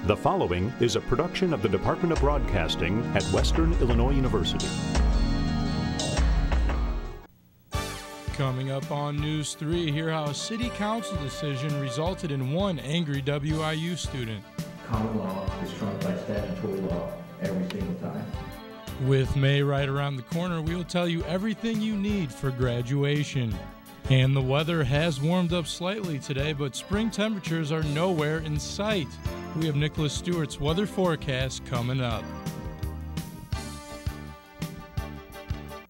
The following is a production of the Department of Broadcasting at Western Illinois University. Coming up on News 3, hear how a city council decision resulted in one angry WIU student. Common law is trumped by statutory law every single time. With May right around the corner, we will tell you everything you need for graduation. And the weather has warmed up slightly today, but spring temperatures are nowhere in sight. We have Nicholas Stewart's weather forecast coming up.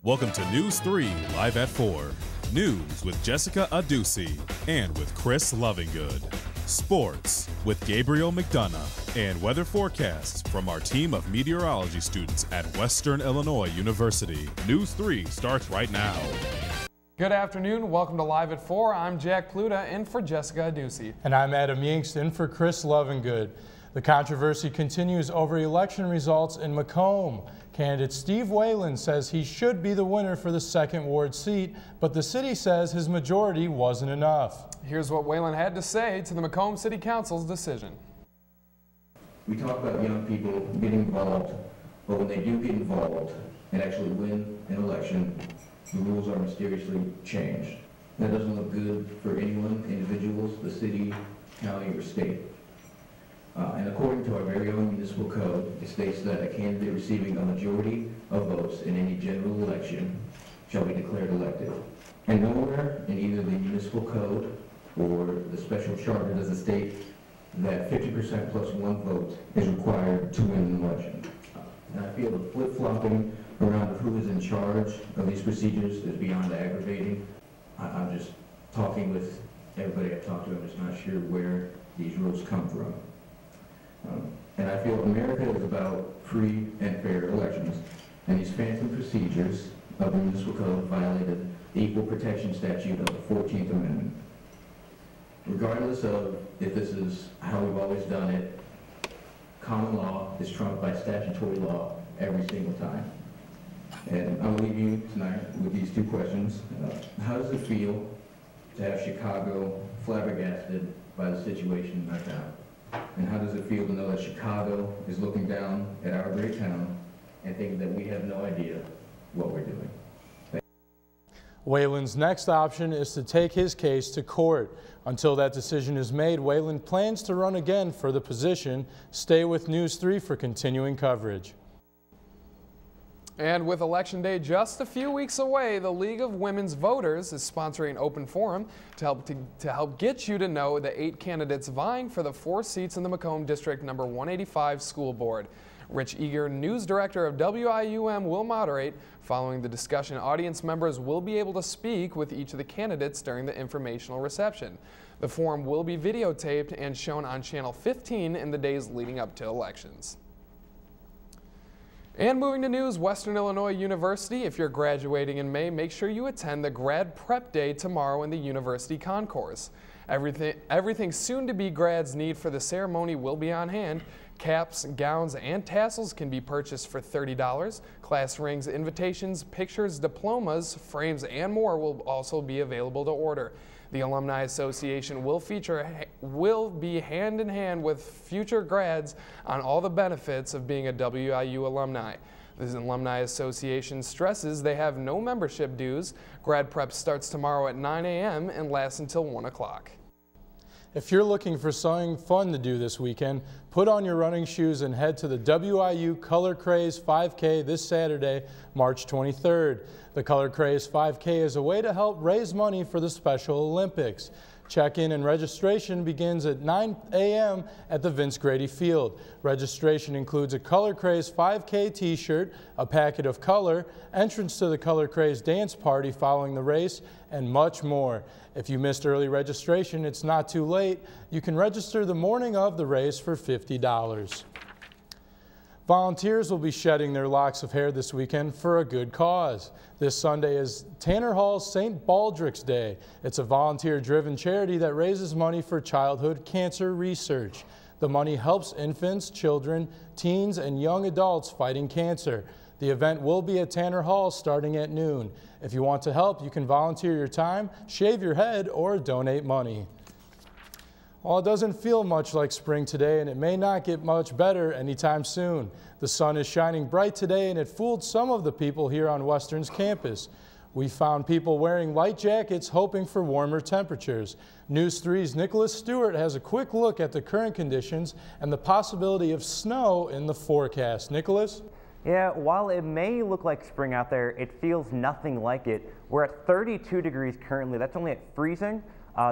Welcome to News 3 Live at 4. News with Jessica Adusi and with Chris Lovingood. Sports with Gabriel McDonagh and weather forecasts from our team of meteorology students at Western Illinois University. News 3 starts right now. Good afternoon. Welcome to Live at 4. I'm Jack Pluta in for Jessica Adusi. And I'm Adam Yingst in for Chris Lovingood. The controversy continues over election results in Macomb. Candidate Steve Whalen says he should be the winner for the 2nd Ward seat, but the city says his majority wasn't enough. Here's what Whalen had to say to the Macomb City Council's decision. We talk about young people getting involved, but when they do get involved and actually win an election, the rules are mysteriously changed. That doesn't look good for anyone, individuals, the city, county, or state. And according to our very own municipal code, it states that a candidate receiving a majority of votes in any general election shall be declared elected. And nowhere in either the municipal code or the special charter does it state that 50% plus 1 vote is required to win an election. And I feel the flip-flopping around of who is in charge of these procedures is beyond aggravating. I'm just talking with everybody I've talked to, I'm just not sure where these rules come from. And I feel America is about free and fair elections, and these phantom procedures of the municipal code violated the Equal Protection Statute of the 14th Amendment. Regardless of if this is how we've always done it, common law is trumped by statutory law every single time. And I'm going to leave you tonight with these 2 questions. How does it feel to have Chicago flabbergasted by the situation in our town? And how does it feel to know that Chicago is looking down at our great town and thinking that we have no idea what we're doing? Whalen's next option is to take his case to court. Until that decision is made, Whalen plans to run again for the position. Stay with News 3 for continuing coverage. And with Election Day just a few weeks away, the League of Women's Voters is sponsoring an open forum to help get you to know the 8 candidates vying for the 4 seats in the Macomb District number 185 School Board. Rich Eager, news director of WIUM, will moderate. Following the discussion, audience members will be able to speak with each of the candidates during the informational reception. The forum will be videotaped and shown on Channel 15 in the days leading up to elections. And moving to news, Western Illinois University. If you're graduating in May, make sure you attend the Grad-Prep Day tomorrow in the University Concourse. Everything soon-to-be grads need for the ceremony will be on hand. Caps, gowns, and tassels can be purchased for $30. Class rings, invitations, pictures, diplomas, frames, and more will also be available to order. The Alumni Association will be hand in hand with future grads on all the benefits of being a WIU alumni. The Alumni Association stresses they have no membership dues. Grad Prep starts tomorrow at 9 a.m. and lasts until 1 o'clock. If you're looking for something fun to do this weekend, put on your running shoes and head to the WIU Color Craze 5K this Saturday, March 23rd. The Color Craze 5K is a way to help raise money for the Special Olympics. Check-in and registration begins at 9 a.m. at the Vince Grady Field. Registration includes a Color Craze 5K t-shirt, a packet of color, entrance to the Color Craze dance party following the race, and much more. If you missed early registration, it's not too late. You can register the morning of the race for $50. Volunteers will be shedding their locks of hair this weekend for a good cause. This Sunday is Tanner Hall's St. Baldrick's Day. It's a volunteer-driven charity that raises money for childhood cancer research. The money helps infants, children, teens, and young adults fighting cancer. The event will be at Tanner Hall starting at noon. If you want to help, you can volunteer your time, shave your head, or donate money. Well, it doesn't feel much like spring today, and it may not get much better anytime soon. The sun is shining bright today, and it fooled some of the people here on Western's campus. We found people wearing light jackets hoping for warmer temperatures. News 3's Nicholas Stewart has a quick look at the current conditions and the possibility of snow in the forecast. Nicholas? Yeah, while it may look like spring out there, it feels nothing like it. We're at 32 degrees currently. That's only at freezing.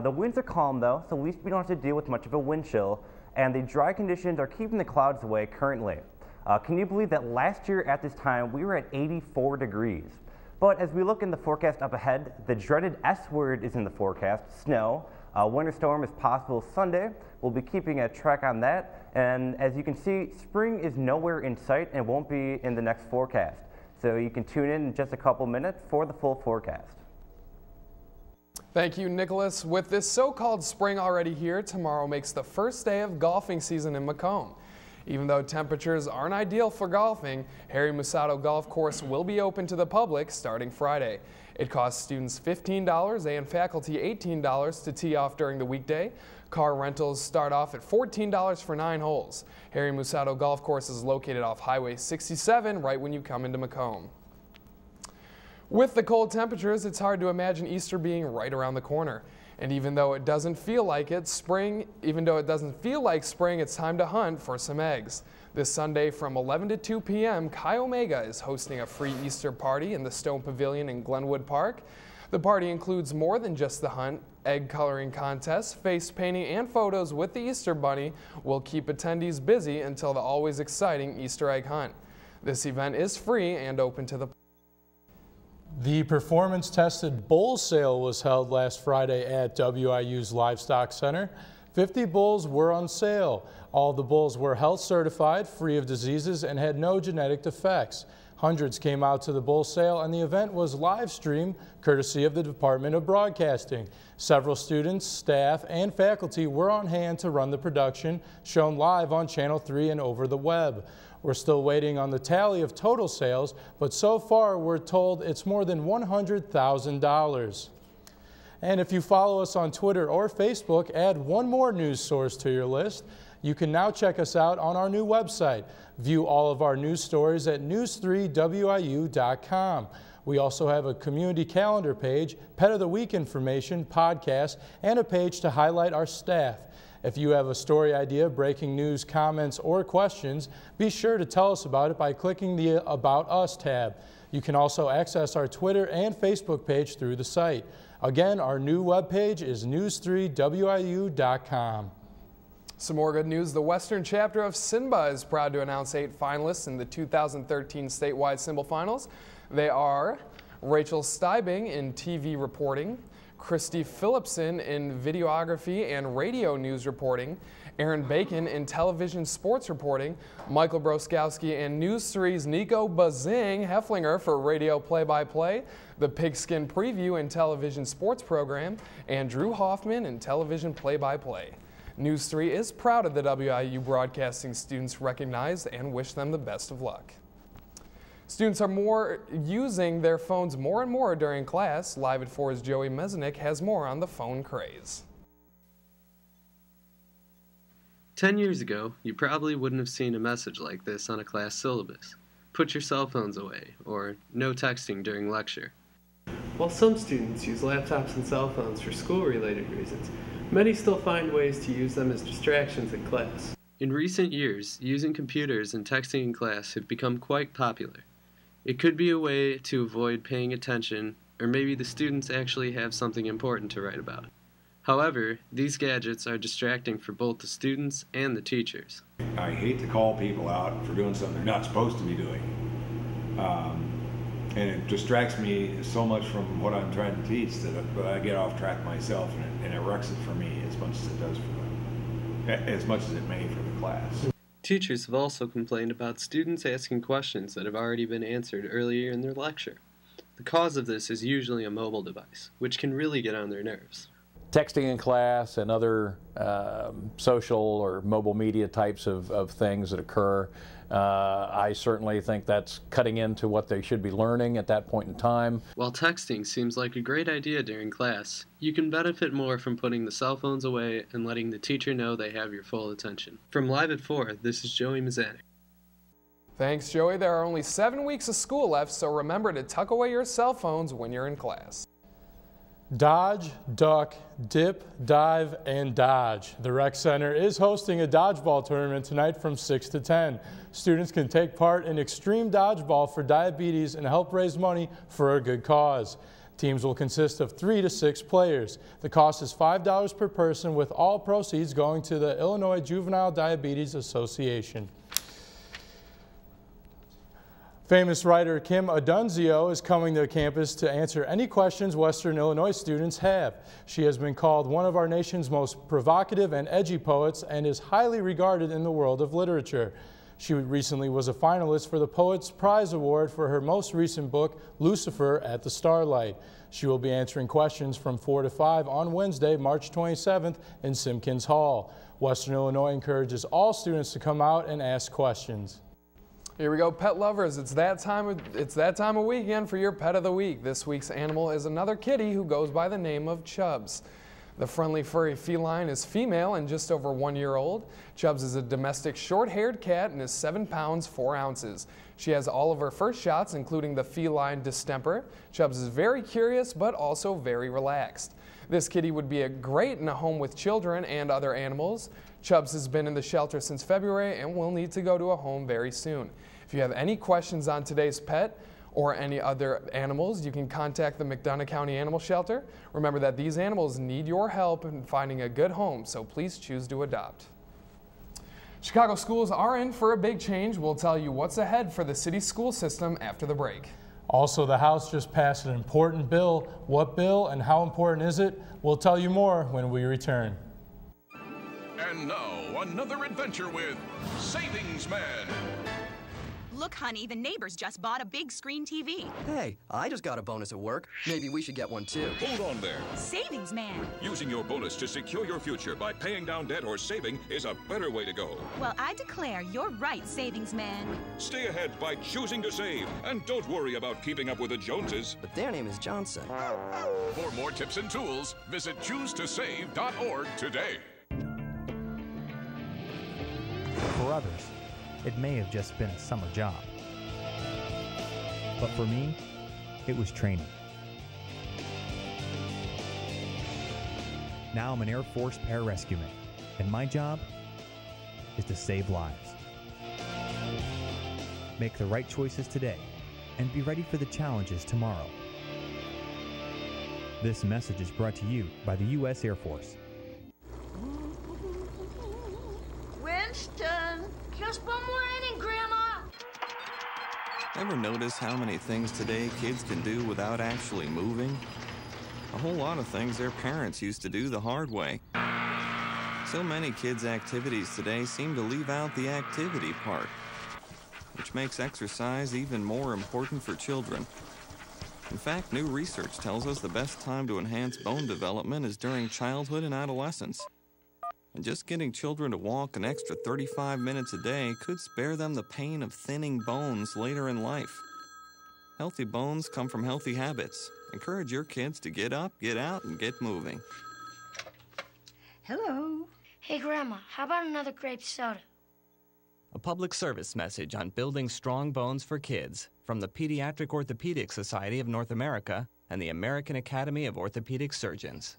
The winds are calm though, so at least we don't have to deal with much of a wind chill. And the dry conditions are keeping the clouds away currently. Can you believe that last year at this time we were at 84 degrees? But as we look in the forecast up ahead, the dreaded S word is in the forecast, snow. Winter storm is possible Sunday. We'll be keeping a track on that. And as you can see, spring is nowhere in sight and won't be in the next forecast. So you can tune in just a couple minutes for the full forecast. Thank you, Nicholas. With this so-called spring already here, tomorrow makes the first day of golfing season in Macomb. Even though temperatures aren't ideal for golfing, Harry Musato Golf Course will be open to the public starting Friday. It costs students $15 and faculty $18 to tee off during the weekday. Car rentals start off at $14 for 9 holes. Harry Musato Golf Course is located off Highway 67 right when you come into Macomb. With the cold temperatures, it's hard to imagine Easter being right around the corner. And even though it doesn't feel like spring, it's time to hunt for some eggs. This Sunday from 11 to 2 p.m., Chi Omega is hosting a free Easter party in the Stone Pavilion in Glenwood Park. The party includes more than just the hunt. Egg coloring contests, face painting, and photos with the Easter Bunny will keep attendees busy until the always exciting Easter egg hunt. This event is free and open to the public. The performance-tested bull sale was held last Friday at WIU's Livestock Center. 50 bulls were on sale. All the bulls were health certified, free of diseases, and had no genetic defects. Hundreds came out to the bull sale, and the event was live streamed courtesy of the Department of Broadcasting. Several students, staff, and faculty were on hand to run the production, shown live on Channel 3 and over the web. We're still waiting on the tally of total sales, but so far we're told it's more than $100,000. And if you follow us on Twitter or Facebook, add one more news source to your list. You can now check us out on our new website. View all of our news stories at news3wiu.com. We also have a community calendar page, Pet of the Week information, podcast, and a page to highlight our staff. If you have a story idea, breaking news, comments, or questions, be sure to tell us about it by clicking the About Us tab. You can also access our Twitter and Facebook page through the site. Again, our new webpage is news3wiu.com. Some more good news. The Western chapter of SINBA is proud to announce 8 finalists in the 2013 statewide Symbol Finals. They are Rachel Steibing in TV reporting, Christy Phillipson in videography and radio news reporting, Aaron Bacon in television sports reporting, Michael Broskowski and News 3's Nico Bazing Hefflinger for radio play-by-play, the Pigskin Preview and television sports program, and Drew Hoffman in television play-by-play. News 3 is proud of the WIU broadcasting students recognized and wish them the best of luck. Students are using their phones more and more during class. Live at 4's Joey Mezenick has more on the phone craze. 10 years ago, you probably wouldn't have seen a message like this on a class syllabus. Put your cell phones away, or no texting during lecture. While some students use laptops and cell phones for school-related reasons, many still find ways to use them as distractions in class. In recent years, using computers and texting in class have become quite popular. It could be a way to avoid paying attention, or maybe the students actually have something important to write about. However, these gadgets are distracting for both the students and the teachers. I hate to call people out for doing something they're not supposed to be doing. And it distracts me so much from what I'm trying to teach that I get off track myself, and it wrecks it for me as much as it does for them, as much as it may for the class. Teachers have also complained about students asking questions that have already been answered earlier in their lecture. The cause of this is usually a mobile device, which can really get on their nerves. texting in class and other social or mobile media types of things that occur. I certainly think that's cutting into what they should be learning at that point in time. While texting seems like a great idea during class, you can benefit more from putting the cell phones away and letting the teacher know they have your full attention. From Live at 4, this is Joey Mazanik. Thanks, Joey. There are only 7 weeks of school left, so remember to tuck away your cell phones when you're in class. Dodge, duck, dip, dive, and dodge. The Rec Center is hosting a dodgeball tournament tonight from 6 to 10. Students can take part in extreme dodgeball for diabetes and help raise money for a good cause. Teams will consist of 3 to 6 players. The cost is $5 per person, with all proceeds going to the Illinois Juvenile Diabetes Association. Famous writer Kim Adunzio is coming to campus to answer any questions Western Illinois students have. She has been called one of our nation's most provocative and edgy poets and is highly regarded in the world of literature. She recently was a finalist for the Poets Prize Award for her most recent book, Lucifer at the Starlight. She will be answering questions from 4 to 5 on Wednesday, March 27th in Simpkins Hall. Western Illinois encourages all students to come out and ask questions. Here we go, pet lovers. It's that time of weekend for your pet of the week. This week's animal is another kitty who goes by the name of Chubbs. The friendly furry feline is female and just over 1 year old. Chubbs is a domestic short-haired cat and is 7 pounds 4 ounces. She has all of her first shots, including the feline distemper. Chubbs is very curious but also very relaxed. This kitty would be great in a home with children and other animals. Chubbs has been in the shelter since February and will need to go to a home very soon. If you have any questions on today's pet or any other animals, you can contact the McDonagh County Animal Shelter. Remember that these animals need your help in finding a good home, so please choose to adopt. Chicago schools are in for a big change. We'll tell you what's ahead for the city school system after the break. Also, the House just passed an important bill. What bill and how important is it? We'll tell you more when we return. And now, another adventure with Savings Man. Look, honey, the neighbors just bought a big screen TV. Hey, I just got a bonus at work. Maybe we should get one too. Hold on there. Savings Man. Using your bonus to secure your future by paying down debt or saving is a better way to go. Well, I declare you're right, Savings Man. Stay ahead by choosing to save, and don't worry about keeping up with the Joneses. But their name is Johnson. For more tips and tools, visit choosetosave.org today. For others, it may have just been a summer job. But for me, it was training. Now I'm an Air Force pararescueman, and my job is to save lives. Make the right choices today, and be ready for the challenges tomorrow. This message is brought to you by the U.S. Air Force. Winston, just one more inning, Grandma. Ever notice how many things today kids can do without actually moving? A whole lot of things their parents used to do the hard way. So many kids' activities today seem to leave out the activity part, which makes exercise even more important for children. In fact, new research tells us the best time to enhance bone development is during childhood and adolescence. And just getting children to walk an extra 35 minutes a day could spare them the pain of thinning bones later in life. Healthy bones come from healthy habits. Encourage your kids to get up, get out, and get moving. Hello. Hey, Grandma, how about another grape soda? A public service message on building strong bones for kids from the Pediatric Orthopedic Society of North America and the American Academy of Orthopedic Surgeons.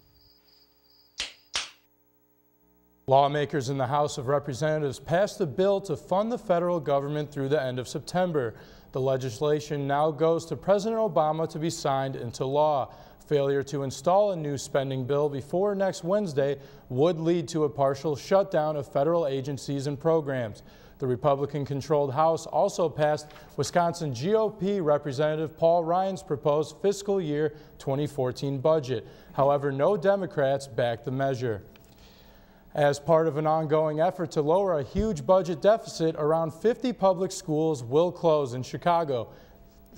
Lawmakers in the House of Representatives passed a bill to fund the federal government through the end of September. The legislation now goes to President Obama to be signed into law. Failure to install a new spending bill before next Wednesday would lead to a partial shutdown of federal agencies and programs. The Republican-controlled House also passed Wisconsin GOP Representative Paul Ryan's proposed fiscal year 2014 budget. However, no Democrats backed the measure. As part of an ongoing effort to lower a huge budget deficit, around 50 public schools will close in Chicago.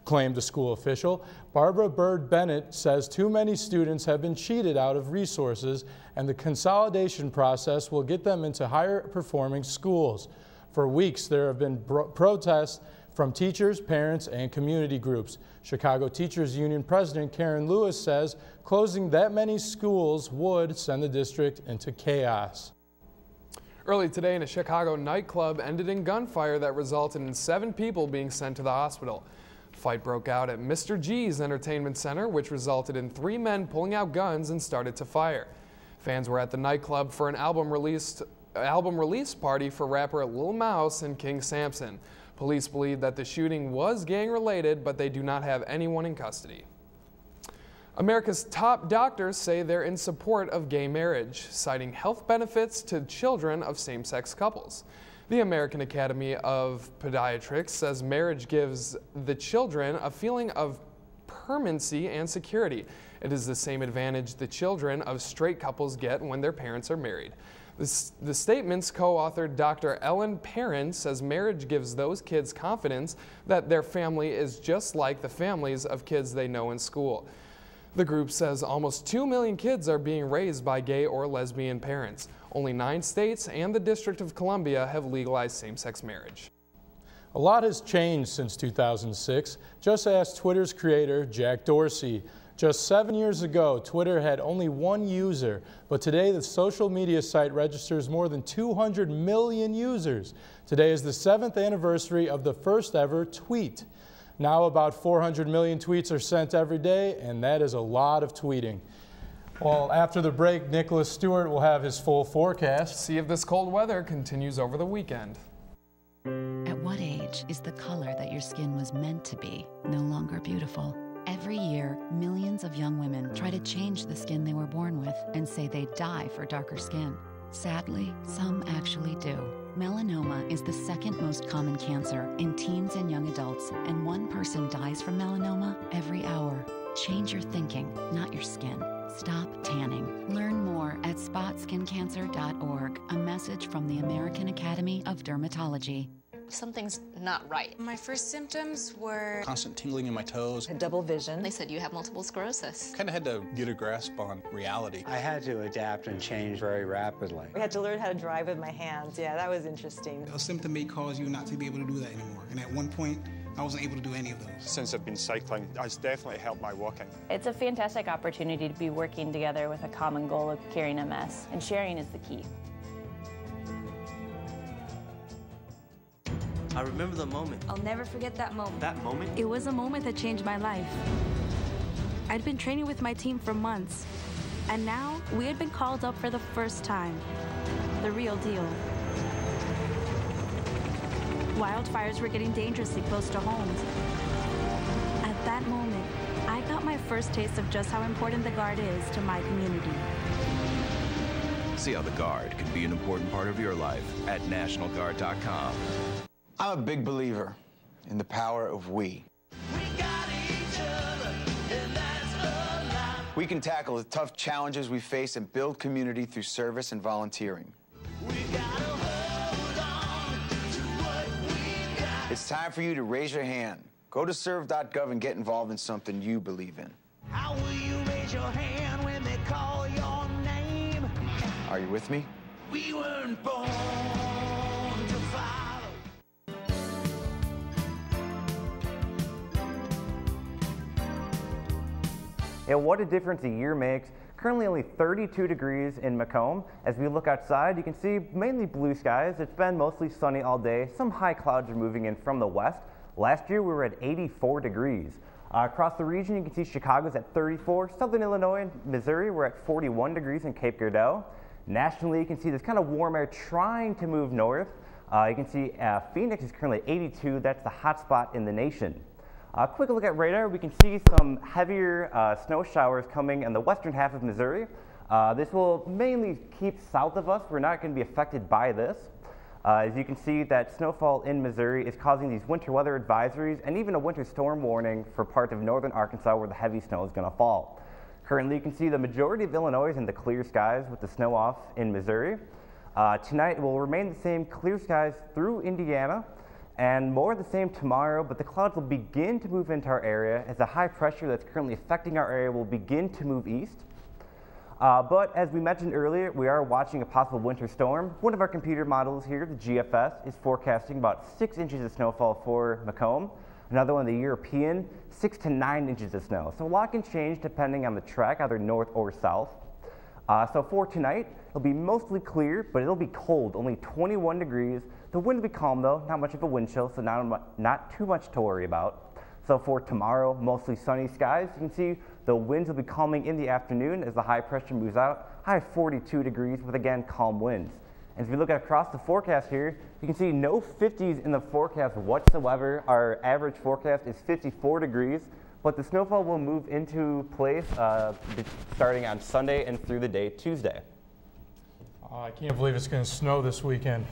claimed a school official. Barbara Bird Bennett says too many students have been cheated out of resources, and the consolidation process will get them into higher performing schools. For weeks, there have been protests from teachers, parents, and community groups. Chicago Teachers Union President Karen Lewis says closing that many schools would send the district into chaos. Early today, in a Chicago nightclub ended in gunfire that resulted in 7 people being sent to the hospital. A fight broke out at Mr. G's Entertainment Center, which resulted in 3 men pulling out guns and started to fire. Fans were at the nightclub for an album release party for rapper Lil Mouse and King Samson. Police believe that the shooting was gang-related, but they do not have anyone in custody. America's top doctors say they're in support of gay marriage, citing health benefits to children of same-sex couples. The American Academy of Pediatrics says marriage gives the children a feeling of permanency and security. It is the same advantage the children of straight couples get when their parents are married. The statement's co-author Dr. Ellen Perrin says marriage gives those kids confidence that their family is just like the families of kids they know in school. The group says almost 2 million kids are being raised by gay or lesbian parents. Only 9 states and the District of Columbia have legalized same-sex marriage. A lot has changed since 2006. Just ask Twitter's creator, Jack Dorsey. Just 7 years ago, Twitter had only 1 user, but today the social media site registers more than 200 million users. Today is the 7th anniversary of the first ever tweet. Now about 400 million tweets are sent every day, and that is a lot of tweeting. Well, after the break, Nicholas Stewart will have his full forecast. See if this cold weather continues over the weekend. At what age is the color that your skin was meant to be no longer beautiful? Every year, millions of young women try to change the skin they were born with and say they die for darker skin. Sadly, some actually do. Melanoma is the 2nd most common cancer in teens and young adults, and 1 person dies from melanoma every hour. Change your thinking, not your skin. Stop tanning. Learn more at spotskincancer.org. A message from the American Academy of Dermatology. Something's not right. My first symptoms were constant tingling in my toes, double vision. They said you have multiple sclerosis. Kind of had to get a grasp on reality. I had to adapt and change very rapidly. We had to learn how to drive with my hands. Yeah, that was interesting. A symptom may cause you not to be able to do that anymore. And at one point, I wasn't able to do any of those. Since I've been cycling, it's definitely helped my walking. It's a fantastic opportunity to be working together with a common goal of curing MS, and sharing is the key. I remember the moment. I'll never forget that moment. That moment? It was a moment that changed my life. I'd been training with my team for months, and now we had been called up for the first time. The real deal. Wildfires were getting dangerously close to homes. At that moment, I got my first taste of just how important the Guard is to my community. See how the Guard can be an important part of your life at NationalGuard.com. I'm a big believer in the power of we. We can tackle the tough challenges we face and build community through service and volunteering. It's time for you to raise your hand. Go to serve.gov and get involved in something you believe in. How will you raise your hand when they call your name? Are you with me? We weren't born to follow. Yeah, what a difference a year makes. Currently only 32 degrees in Macomb. As we look outside, you can see mainly blue skies. It's been mostly sunny all day. Some high clouds are moving in from the west. Last year we were at 84 degrees. Across the region, you can see Chicago's at 34. Southern Illinois and Missouri, we're at 41 degrees in Cape Girardeau. Nationally, you can see this kind of warm air trying to move north. You can see Phoenix is currently at 82. That's the hot spot in the nation. Quick look at radar. We can see some heavier snow showers coming in the western half of Missouri. This will mainly keep south of us. We're not going to be affected by this. As you can see, that snowfall in Missouri is causing these winter weather advisories and even a winter storm warning for parts of northern Arkansas where the heavy snow is going to fall. Currently, you can see the majority of Illinois is in the clear skies with the snow off in Missouri. Tonight will remain the same, clear skies through Indiana. And more of the same tomorrow, but the clouds will begin to move into our area as the high pressure that's currently affecting our area will begin to move east. But as we mentioned earlier, we are watching a possible winter storm. One of our computer models here, the GFS, is forecasting about 6 inches of snowfall for Macomb. Another one, the European, 6 to 9 inches of snow. So a lot can change depending on the track, either north or south. So for tonight, it'll be mostly clear, but it'll be cold, only 21 degrees. The wind will be calm though, not much of a wind chill, so not too much to worry about. So for tomorrow, mostly sunny skies. You can see the winds will be calming in the afternoon as the high pressure moves out. High 42 degrees with, again, calm winds. And if you look at across the forecast here, you can see no 50s in the forecast whatsoever. Our average forecast is 54 degrees, but the snowfall will move into place starting on Sunday and through the day Tuesday. I can't believe it's going to snow this weekend.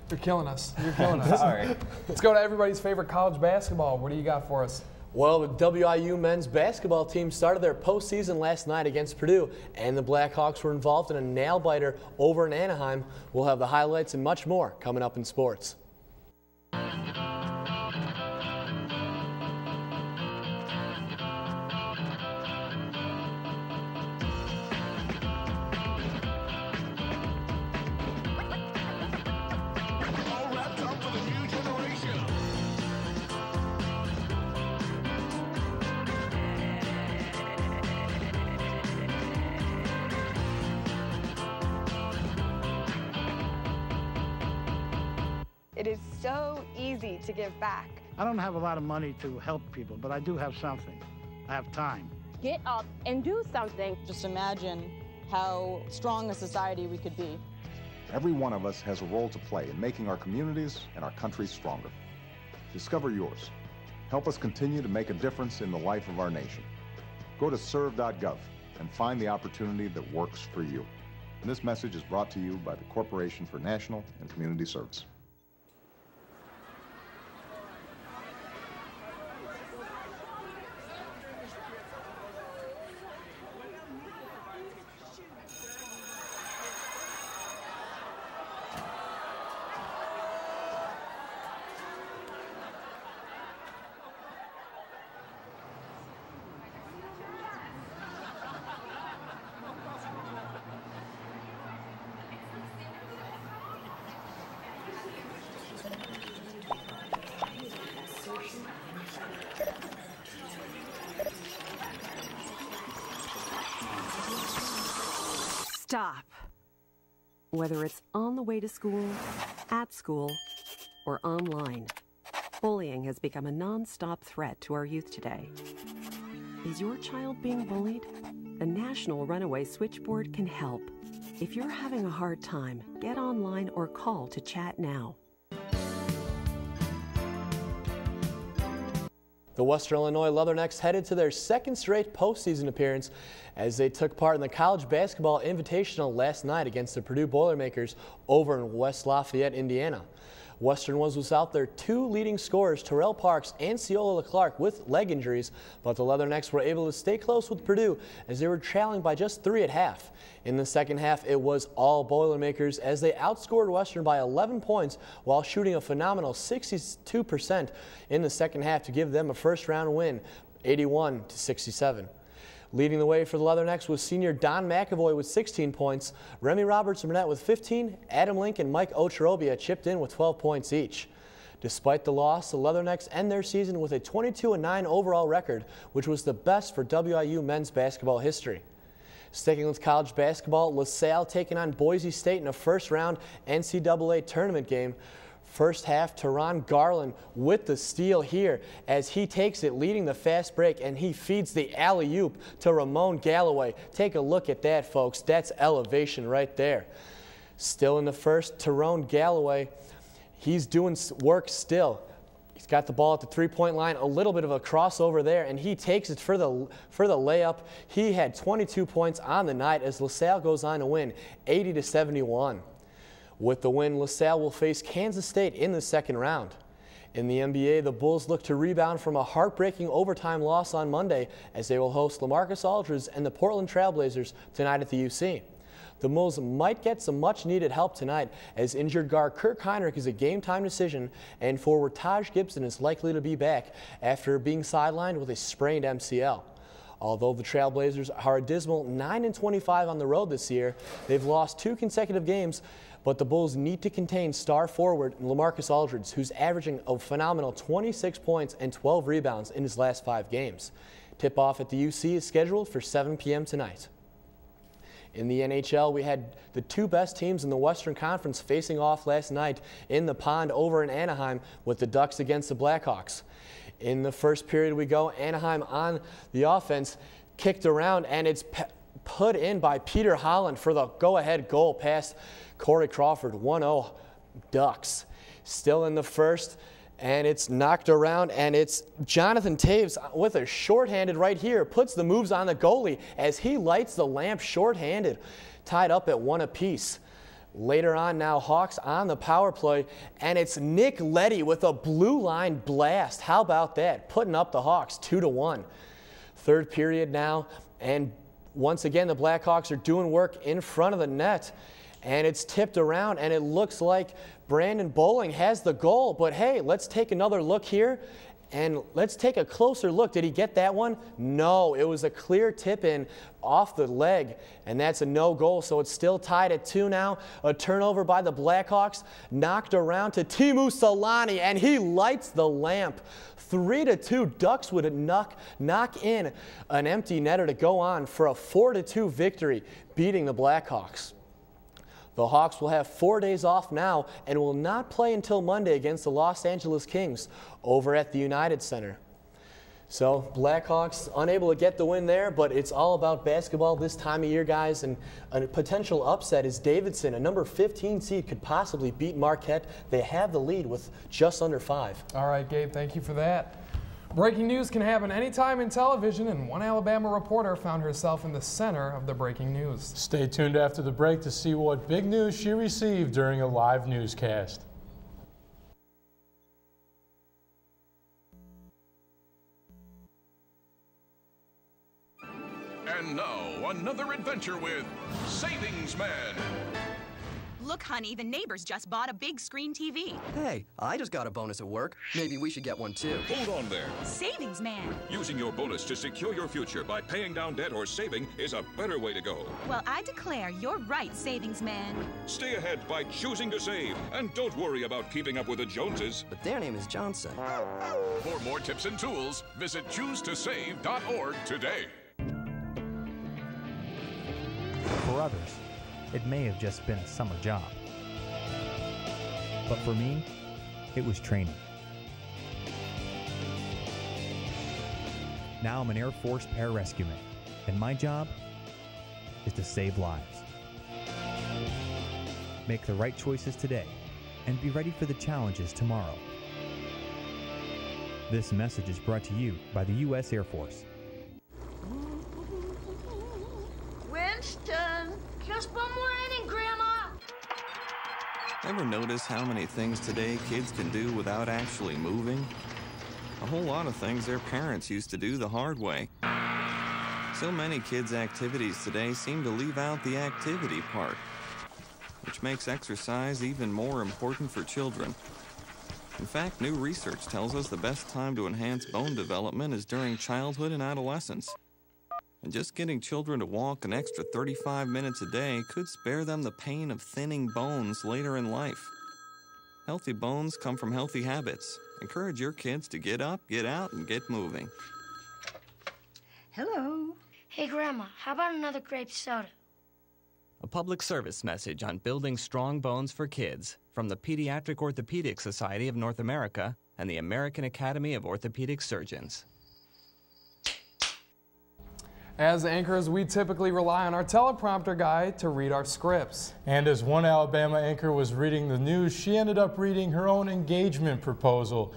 You're killing us. You're killing us. All right. Let's go to everybody's favorite college basketball. What do you got for us? Well, the WIU men's basketball team started their postseason last night against Purdue, and the Blackhawks were involved in a nail-biter over in Anaheim. We'll have the highlights and much more coming up in sports. It is so easy to give back. I don't have a lot of money to help people, but I do have something. I have time. Get up and do something. Just imagine how strong a society we could be. Every one of us has a role to play in making our communities and our country stronger. Discover yours. Help us continue to make a difference in the life of our nation. Go to serve.gov and find the opportunity that works for you. And this message is brought to you by the Corporation for National and Community Service. Stop. Whether it's on the way to school, at school, or online, bullying has become a non-stop threat to our youth today. Is your child being bullied? The National Runaway Switchboard can help. If you're having a hard time, get online or call to chat now. The Western Illinois Leathernecks headed to their second straight postseason appearance as they took part in the College Basketball Invitational last night against the Purdue Boilermakers over in West Lafayette, Indiana. Western was without their two leading scorers, Terrell Parks and Ciola Clark, with leg injuries, but the Leathernecks were able to stay close with Purdue as they were trailing by just 3 at half. In the second half, it was all Boilermakers as they outscored Western by 11 points while shooting a phenomenal 62% in the second half to give them a first-round win, 81-67. Leading the way for the Leathernecks was senior Don McAvoy with 16 points, Remy Roberts-Burnett with 15, Adam Link and Mike Ocharobia chipped in with 12 points each. Despite the loss, the Leathernecks end their season with a 22-9 overall record, which was the best for WIU men's basketball history. Sticking with college basketball, LaSalle taking on Boise State in a first-round NCAA tournament game. First half, Teron Garland with the steal here as he takes it, leading the fast break, and he feeds the alley-oop to Ramon Galloway. Take a look at that, folks. That's elevation right there. Still in the first, Teron Galloway, he's doing work still. He's got the ball at the three-point line, a little bit of a crossover there, and he takes it for the layup. He had 22 points on the night as LaSalle goes on to win 80-71. With the win, LaSalle will face Kansas State in the second round. In the NBA, the Bulls look to rebound from a heartbreaking overtime loss on Monday as they will host LaMarcus Aldridge and the Portland Trailblazers tonight at the UC. The Moles might get some much-needed help tonight, as injured guard Kirk Heinrich is a game-time decision, and forward Taj Gibson is likely to be back after being sidelined with a sprained MCL. Although the Trailblazers are a dismal 9-25 on the road this year, they've lost 2 consecutive games, but the Bulls need to contain star forward LaMarcus Aldridge, who's averaging a phenomenal 26 points and 12 rebounds in his last 5 games. Tip-off at the UC is scheduled for 7 p.m. tonight. In the NHL, we had the 2 best teams in the Western Conference facing off last night in the pond over in Anaheim, with the Ducks against the Blackhawks. In the first period we go, Anaheim on the offense, kicked around, and it's put in by Peter Holland for the go-ahead goal past Corey Crawford. 1-0 Ducks. Still in the first, and it's knocked around, and it's Jonathan Taves with a shorthanded right here, puts the moves on the goalie as he lights the lamp shorthanded, tied up at 1 apiece. Later on now, Hawks on the power play, and it's Nick Leddy with a blue line blast. How about that? Putting up the Hawks 2-1. Third period now, and once again the Blackhawks are doing work in front of the net, and it's tipped around, and it looks like Brandon Bowling has the goal. But hey, let's take another look here, and let's take a closer look. Did he get that one? No, it was a clear tip in off the leg, and that's a no goal, so it's still tied at 2 now. A turnover by the Blackhawks, knocked around to Teemu Solani, and he lights the lamp. 3-2, Ducks would knock in an empty netter to go on for a 4-2 victory, beating the Blackhawks. The Hawks will have 4 days off now and will not play until Monday against the Los Angeles Kings over at the United Center. So Blackhawks unable to get the win there, but it's all about basketball this time of year, guys, and a potential upset is Davidson, a number 15 seed, could possibly beat Marquette. They have the lead with just under 5. All right, Gabe, thank you for that. Breaking news can happen anytime in television, and one Alabama reporter found herself in the center of the breaking news. Stay tuned after the break to see what big news she received during a live newscast. And now, another adventure with Savings Man. Look, honey, the neighbors just bought a big screen TV. Hey, I just got a bonus at work. Maybe we should get one too. Hold on there. Savings Man. Using your bonus to secure your future by paying down debt or saving is a better way to go. Well, I declare you're right, Savings Man. Stay ahead by choosing to save, and don't worry about keeping up with the Joneses. But their name is Johnson. For more tips and tools, visit choosetosave.org today. For others, it may have just been a summer job. But for me, it was training. Now I'm an Air Force pararescueman, and my job is to save lives. Make the right choices today, and be ready for the challenges tomorrow. This message is brought to you by the U.S. Air Force. Winston, just one more inning, Grandma. Ever notice how many things today kids can do without actually moving? A whole lot of things their parents used to do the hard way. So many kids' activities today seem to leave out the activity part, which makes exercise even more important for children. In fact, new research tells us the best time to enhance bone development is during childhood and adolescence. And just getting children to walk an extra 35 minutes a day could spare them the pain of thinning bones later in life. Healthy bones come from healthy habits. Encourage your kids to get up, get out, and get moving. Hello. Hey, Grandma, how about another grape soda? A public service message on building strong bones for kids from the Pediatric Orthopedic Society of North America and the American Academy of Orthopedic Surgeons. As anchors, we typically rely on our teleprompter guy to read our scripts. And as one Alabama anchor was reading the news, she ended up reading her own engagement proposal.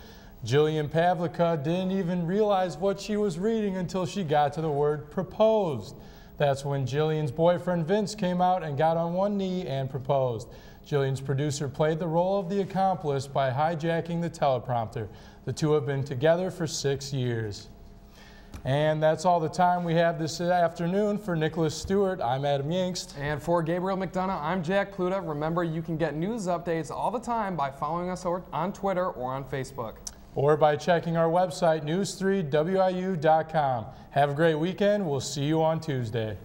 Jillian Pavlica didn't even realize what she was reading until she got to the word proposed. That's when Jillian's boyfriend Vince came out and got on one knee and proposed. Jillian's producer played the role of the accomplice by hijacking the teleprompter. The two have been together for 6 years. And that's all the time we have this afternoon. For Nicholas Stewart, I'm Adam Yingst. And for Gabriel McDonagh, I'm Jack Pluta. Remember, you can get news updates all the time by following us on Twitter or on Facebook. Or by checking our website, news3wiu.com. Have a great weekend. We'll see you on Tuesday.